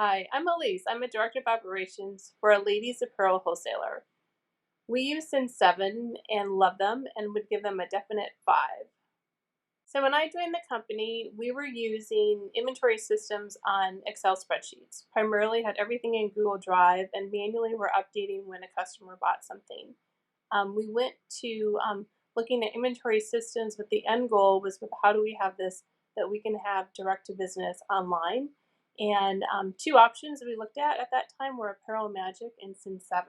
Hi, I'm Elise. I'm a director of operations for a ladies apparel wholesaler. We use Cin7 and love them and would give them a definite 5. So when I joined the company, we were using inventory systems on Excel spreadsheets. Primarily had everything in Google Drive and manually were updating when a customer bought something. We went to looking at inventory systems, but the end goal was with how do we have this that we can have direct to business online. And two options that we looked at that time were Apparel Magic and Cin7.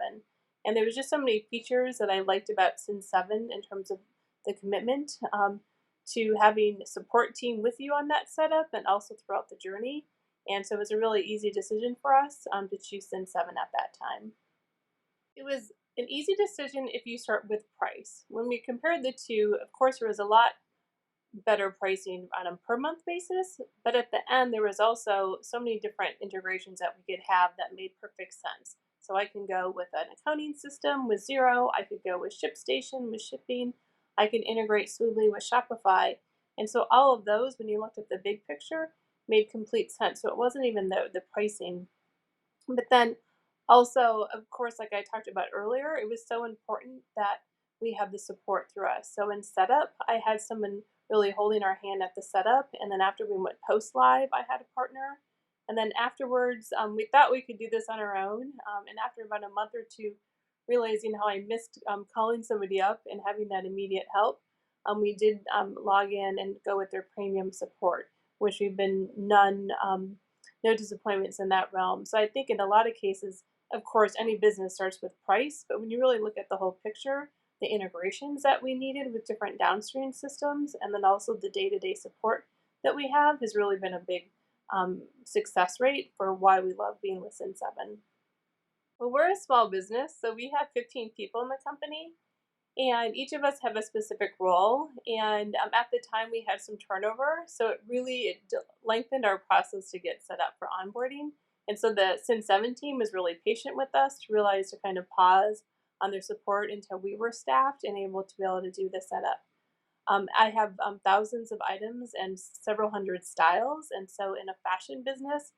And there was just so many features that I liked about Cin7 in terms of the commitment to having a support team with you on that setup and also throughout the journey. And so it was a really easy decision for us to choose Cin7 at that time. It was an easy decision if you start with price. When we compared the two, of course, there was a lot better pricing on a per month basis, but at the end, there was also so many different integrations that we could have that made perfect sense. So I can go with an accounting system with Xero, I could go with ShipStation with shipping, I can integrate smoothly with Shopify. And so all of those, when you looked at the big picture, made complete sense. So it wasn't even the pricing. But then also, of course, like I talked about earlier, it was so important that we have the support through us. So in setup, I had someone really holding our hand at the setup. And then after we went post live, I had a partner. And then afterwards, we thought we could do this on our own. And after about a month or two, realizing how I missed calling somebody up and having that immediate help, we did log in and go with their premium support, which we've been no disappointments in that realm. So I think in a lot of cases, of course, any business starts with price, but when you really look at the whole picture, the integrations that we needed with different downstream systems, and then also the day-to-day support that we have has really been a big success rate for why we love being with Cin7. Well, we're a small business, so we have 15 people in the company, and each of us have a specific role. And at the time, we had some turnover, so it lengthened our process to get set up for onboarding. And so the Cin7 team was really patient with us to realize to kind of pause on their support until we were staffed and able to be able to do the setup. I have thousands of items and several hundred styles, and so in a fashion business,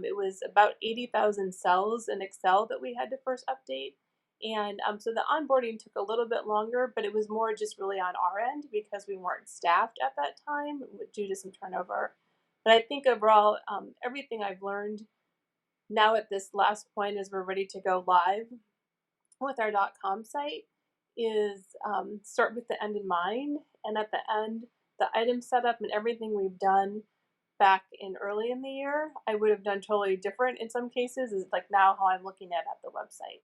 it was about 80,000 cells in Excel that we had to first update. And so the onboarding took a little bit longer, but it was more just really on our end because we weren't staffed at that time due to some turnover. But I think overall, everything I've learned now at this last point as we're ready to go live with our .com site is start with the end in mind. And at the end, the item setup and everything we've done back in early in the year, I would have done totally different in some cases is like now how I'm looking at the website.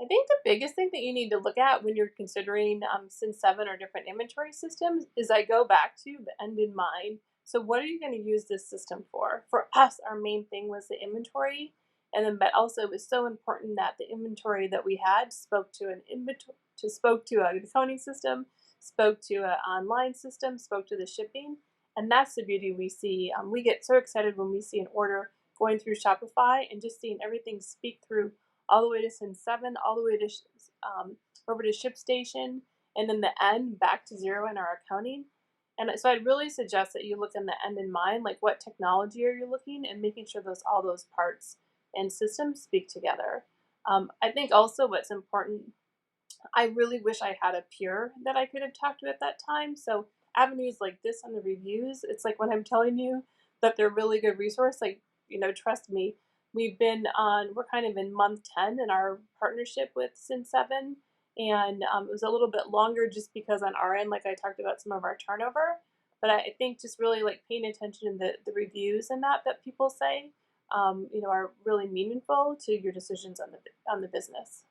I think the biggest thing that you need to look at when you're considering Cin7 or different inventory systems is I go back to the end in mind. So what are you going to use this system for? For us, our main thing was the inventory. And then, but also it was so important that the inventory that we had spoke to an accounting system, spoke to an online system, spoke to the shipping. And that's the beauty we see. We get so excited when we see an order going through Shopify and just seeing everything speak through all the way to Cin7, all the way to over to ShipStation, and then the end back to Xero in our accounting. And so I'd really suggest that you look in the end in mind, like what technology are you looking and making sure all those parts and systems speak together. I think also what's important, I really wish I had a peer that I could have talked to at that time. So avenues like this on the reviews, it's like when I'm telling you that they're really good resource, like, trust me, we're kind of in month 10 in our partnership with Cin7. And it was a little bit longer just because on our end, like I talked about some of our turnover, but I think just really like paying attention to the reviews and that people say, are really meaningful to your decisions on the business.